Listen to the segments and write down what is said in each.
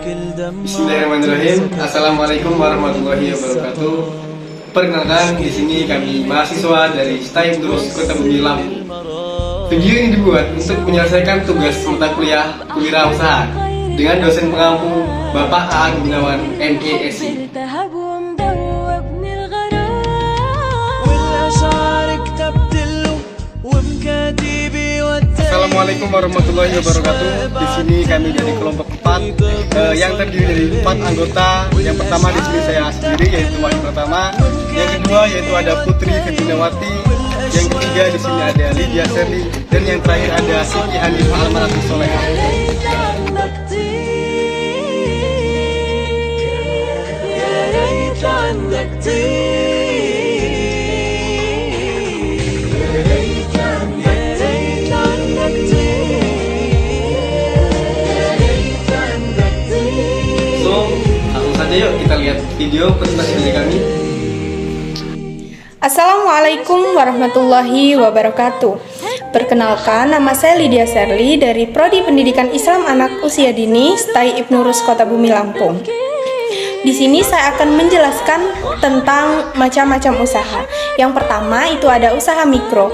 Bismillahirrahmanirrahim. Assalamualaikum warahmatullahi wabarakatuh. Perkenalkan, di sini kami mahasiswa dari STAI Ibnurus Kota Bumi Lampung. Video ini dibuat untuk menyelesaikan tugas mata kuliah kewirausahaan dengan dosen pengampu Bapak Aan Gunawan MESI. Assalamualaikum warahmatullahi wabarakatuh. Di sini kami dari kelompok 4 yang terdiri dari 4 anggota. Yang pertama di sini saya sendiri, yaitu Wahyu Pratama. Yang kedua yaitu ada Putri Fetinawati. Yang ketiga di sini ada Lydia Serli, dan yang terakhir ada Siti Hanifah Almarati Soleha. Yuk kita lihat video presentasi dari kami. Assalamualaikum warahmatullahi wabarakatuh. Perkenalkan, nama saya Lydia Serli dari Prodi Pendidikan Islam Anak Usia Dini STAI Ibnurus Kota Bumi Lampung. Di sini saya akan menjelaskan tentang macam-macam usaha. Yang pertama itu ada usaha mikro.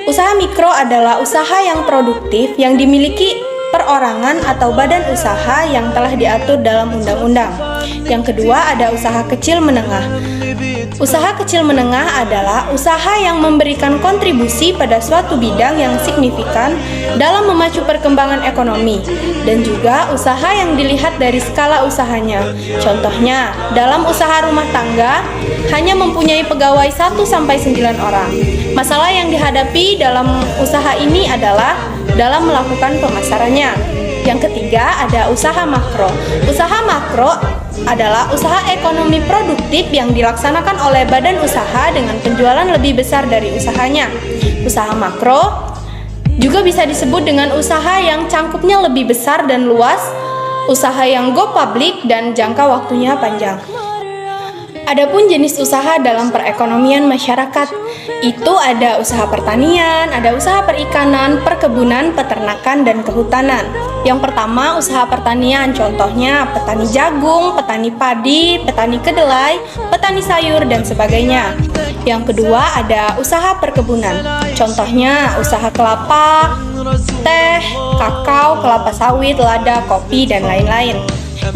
Usaha mikro adalah usaha yang produktif yang dimiliki perorangan atau badan usaha yang telah diatur dalam undang-undang. Yang kedua ada usaha kecil menengah. Usaha kecil menengah adalah usaha yang memberikan kontribusi pada suatu bidang yang signifikan dalam memacu perkembangan ekonomi, dan juga usaha yang dilihat dari skala usahanya. Contohnya, dalam usaha rumah tangga hanya mempunyai pegawai 1-9 orang. Masalah yang dihadapi dalam usaha ini adalah dalam melakukan pemasarannya. Yang ketiga ada usaha makro. Usaha makro adalah usaha ekonomi produktif yang dilaksanakan oleh badan usaha dengan penjualan lebih besar dari usahanya. Usaha makro juga bisa disebut dengan usaha yang cangkupnya lebih besar dan luas, usaha yang go public dan jangka waktunya panjang. Adapun jenis usaha dalam perekonomian masyarakat, itu ada usaha pertanian, ada usaha perikanan, perkebunan, peternakan, dan kehutanan. Yang pertama, usaha pertanian, contohnya petani jagung, petani padi, petani kedelai, petani sayur, dan sebagainya. Yang kedua, ada usaha perkebunan, contohnya usaha kelapa, teh, kakao, kelapa sawit, lada, kopi, dan lain-lain.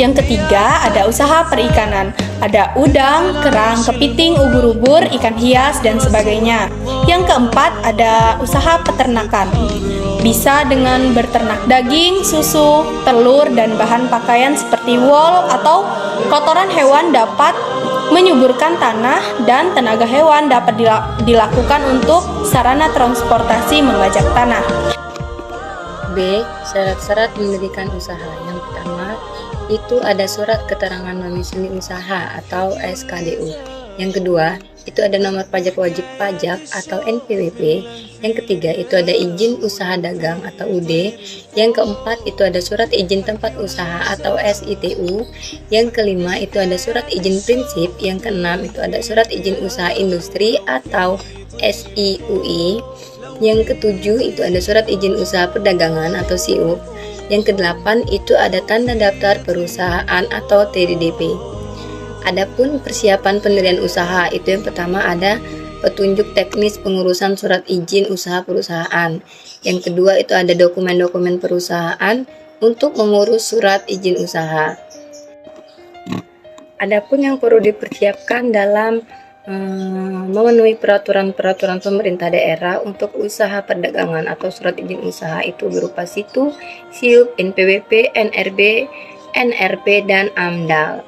Yang ketiga ada usaha perikanan, ada udang, kerang, kepiting, ubur-ubur, ikan hias, dan sebagainya. Yang keempat ada usaha peternakan, bisa dengan berternak daging, susu, telur, dan bahan pakaian seperti wol atau kotoran hewan dapat menyuburkan tanah, dan tenaga hewan dapat dilakukan untuk sarana transportasi membajak tanah. B. Syarat-syarat mendirikan usaha. Yang pertama itu ada surat keterangan domisili usaha atau SKDU. Yang kedua itu ada nomor pajak wajib pajak atau NPWP. Yang ketiga itu ada izin usaha dagang atau UD. Yang keempat itu ada surat izin tempat usaha atau SITU. Yang kelima itu ada surat izin prinsip. Yang keenam itu ada surat izin usaha industri atau SIUI. Yang ketujuh itu ada surat izin usaha perdagangan atau SIUP. Yang kedelapan itu ada tanda daftar perusahaan atau TDDP. Adapun persiapan pendirian usaha, itu yang pertama ada petunjuk teknis pengurusan surat izin usaha perusahaan. Yang kedua itu ada dokumen-dokumen perusahaan untuk mengurus surat izin usaha. Adapun yang perlu dipersiapkan dalam memenuhi peraturan-peraturan pemerintah daerah untuk usaha perdagangan atau surat izin usaha itu berupa SITU, SIUP, NPWP, NRB, NRP, dan AMDAL.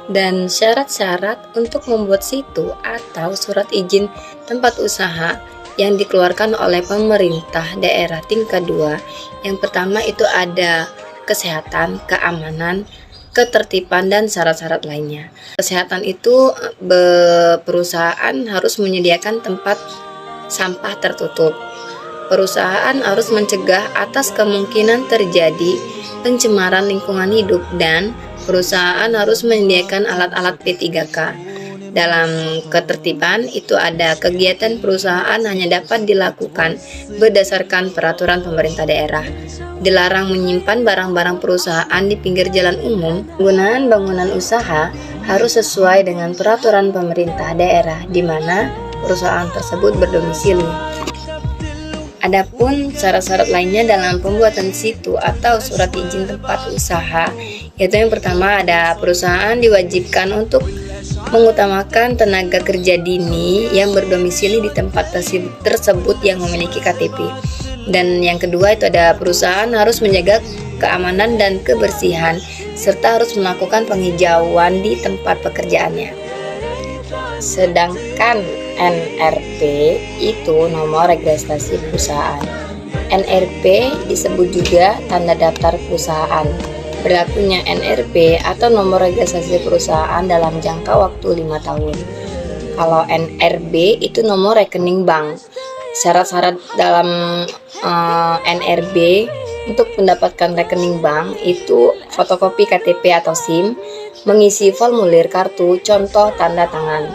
Dan syarat-syarat untuk membuat SITU atau surat izin tempat usaha yang dikeluarkan oleh pemerintah daerah tingkat 2. Yang pertama itu ada kesehatan, keamanan, ketertiban, dan syarat-syarat lainnya. Kesehatan itu perusahaan harus menyediakan tempat sampah tertutup. Perusahaan harus mencegah atas kemungkinan terjadi pencemaran lingkungan hidup, dan perusahaan harus menyediakan alat-alat P3K. Dalam ketertiban itu ada kegiatan perusahaan hanya dapat dilakukan berdasarkan peraturan pemerintah daerah. Dilarang menyimpan barang-barang perusahaan di pinggir jalan umum. Penggunaan bangunan usaha harus sesuai dengan peraturan pemerintah daerah di mana perusahaan tersebut berdomisili. Adapun syarat-syarat lainnya dalam pembuatan situ atau surat izin tempat usaha, yaitu yang pertama ada perusahaan diwajibkan untuk mengutamakan tenaga kerja dini yang berdomisili di tempat tersebut yang memiliki KTP. Dan yang kedua itu ada perusahaan harus menjaga keamanan dan kebersihan serta harus melakukan penghijauan di tempat pekerjaannya. Sedangkan NRP itu nomor registrasi perusahaan. NRP disebut juga tanda daftar perusahaan. Berlakunya NRP atau nomor registrasi perusahaan dalam jangka waktu 5 tahun. Kalau NRB itu nomor rekening bank. Syarat-syarat dalam NRB untuk mendapatkan rekening bank itu fotokopi KTP atau SIM, mengisi formulir kartu, contoh tanda tangan.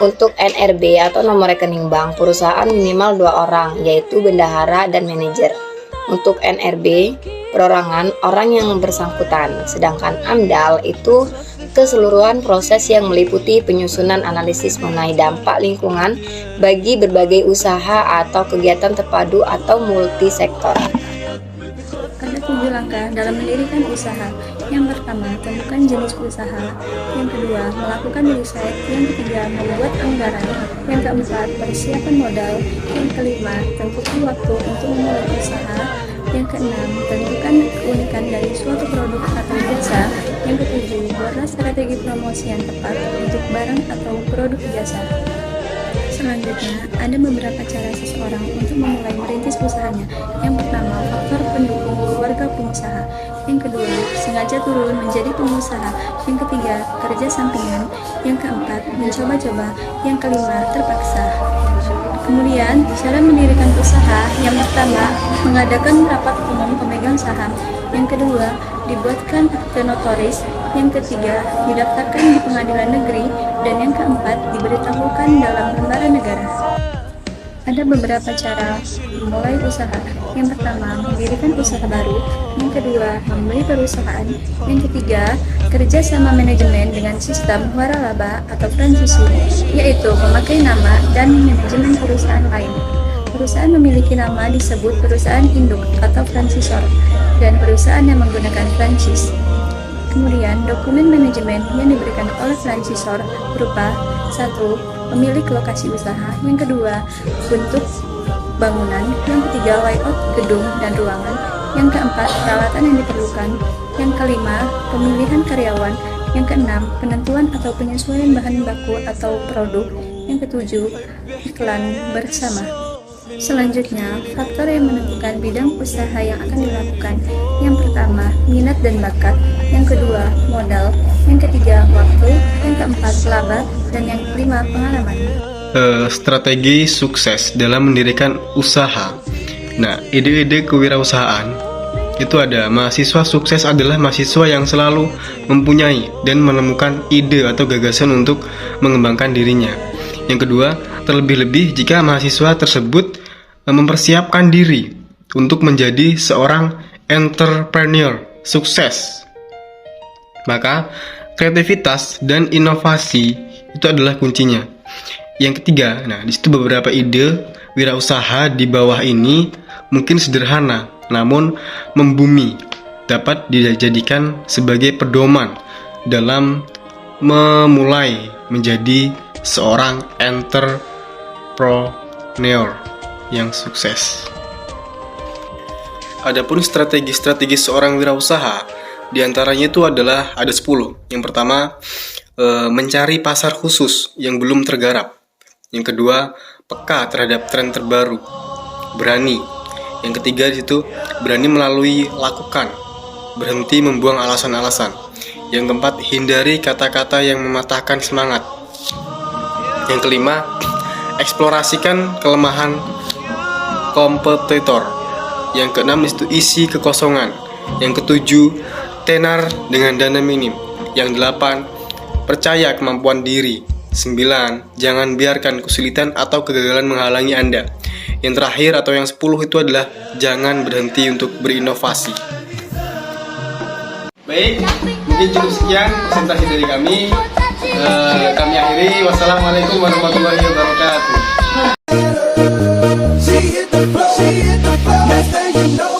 Untuk NRB atau nomor rekening bank perusahaan minimal 2 orang, yaitu bendahara dan manajer. Untuk NRB perorangan orang yang bersangkutan, sedangkan AMDAL itu keseluruhan proses yang meliputi penyusunan analisis mengenai dampak lingkungan bagi berbagai usaha atau kegiatan terpadu atau multisektor. Ada 7 langkah dalam mendirikan usaha. Yang pertama, tentukan jenis usaha. Yang kedua, melakukan riset. Yang ketiga, membuat anggaran. Yang keempat, persiapan modal. Yang kelima, tentukan waktu untuk memulai usaha. Yang keenam, tentukan keunikan dari suatu produk atau jasa. Yang ketujuh, buatlah strategi promosi yang tepat untuk barang atau produk jasa. Selanjutnya, ada beberapa cara seseorang untuk memulai merintis usahanya. Yang pertama, faktor pendukung keluarga pengusaha. Yang kedua, sengaja turun menjadi pengusaha. Yang ketiga, kerja sampingan. Yang keempat, mencoba-coba. Yang kelima, terpaksa. Kemudian, cara mendirikan usaha. Yang pertama, mengadakan rapat umum pemegang saham. Yang kedua, dibuatkan akte notaris. Yang ketiga, didaftarkan di pengadilan negeri. Dan yang keempat, diberitahukan dalam lembaran negara. Ada beberapa cara memulai usaha. Yang pertama, mendirikan usaha baru. Yang kedua, membeli perusahaan. Yang ketiga, kerja sama manajemen dengan sistem waralaba atau franchising, yaitu memakai nama dan manajemen perusahaan lain. Perusahaan memiliki nama disebut perusahaan induk atau franchisor, dan perusahaan yang menggunakan franchise. Kemudian, dokumen manajemen yang diberikan oleh franchisor berupa 1. Pemilik lokasi usaha. Yang kedua, bentuk bangunan. Yang ketiga, layout gedung dan ruangan. Yang keempat, peralatan yang diperlukan. Yang kelima, pemilihan karyawan. Yang keenam, penentuan atau penyesuaian bahan baku atau produk. Yang ketujuh, iklan bersama. Selanjutnya, faktor yang menentukan bidang usaha yang akan dilakukan. Yang pertama, minat dan bakat. Yang kedua, modal. Yang ketiga, waktu. Yang keempat, laba. Dan yang kelima, pengalaman. Strategi sukses dalam mendirikan usaha. Nah, ide-ide kewirausahaan itu ada. Mahasiswa sukses adalah mahasiswa yang selalu mempunyai dan menemukan ide atau gagasan untuk mengembangkan dirinya. Yang kedua, terlebih-lebih jika mahasiswa tersebut mempersiapkan diri untuk menjadi seorang entrepreneur sukses. Maka kreativitas dan inovasi itu adalah kuncinya. Yang ketiga, nah disitu beberapa ide wirausaha di bawah ini mungkin sederhana, namun membumi, dapat dijadikan sebagai pedoman dalam memulai menjadi seorang entrepreneur yang sukses. Adapun strategi-strategi seorang wirausaha, diantaranya itu adalah ada 10. Yang pertama, mencari pasar khusus yang belum tergarap. Yang kedua, peka terhadap tren terbaru, berani. Yang ketiga itu berani melalui lakukan, berhenti membuang alasan-alasan. Yang keempat, hindari kata-kata yang mematahkan semangat. Yang kelima, eksplorasikan kelemahan kompetitor. Yang keenam itu isi kekosongan. Yang ketujuh, tenar dengan dana minim. Yang delapan, percaya kemampuan diri. 9. Jangan biarkan kesulitan atau kegagalan menghalangi Anda. Yang terakhir atau yang 10 itu adalah jangan berhenti untuk berinovasi. Baik, mungkin cukup sekian presentasi dari kami. Kami akhiri. Wassalamualaikum warahmatullahi wabarakatuh. Next thing you know,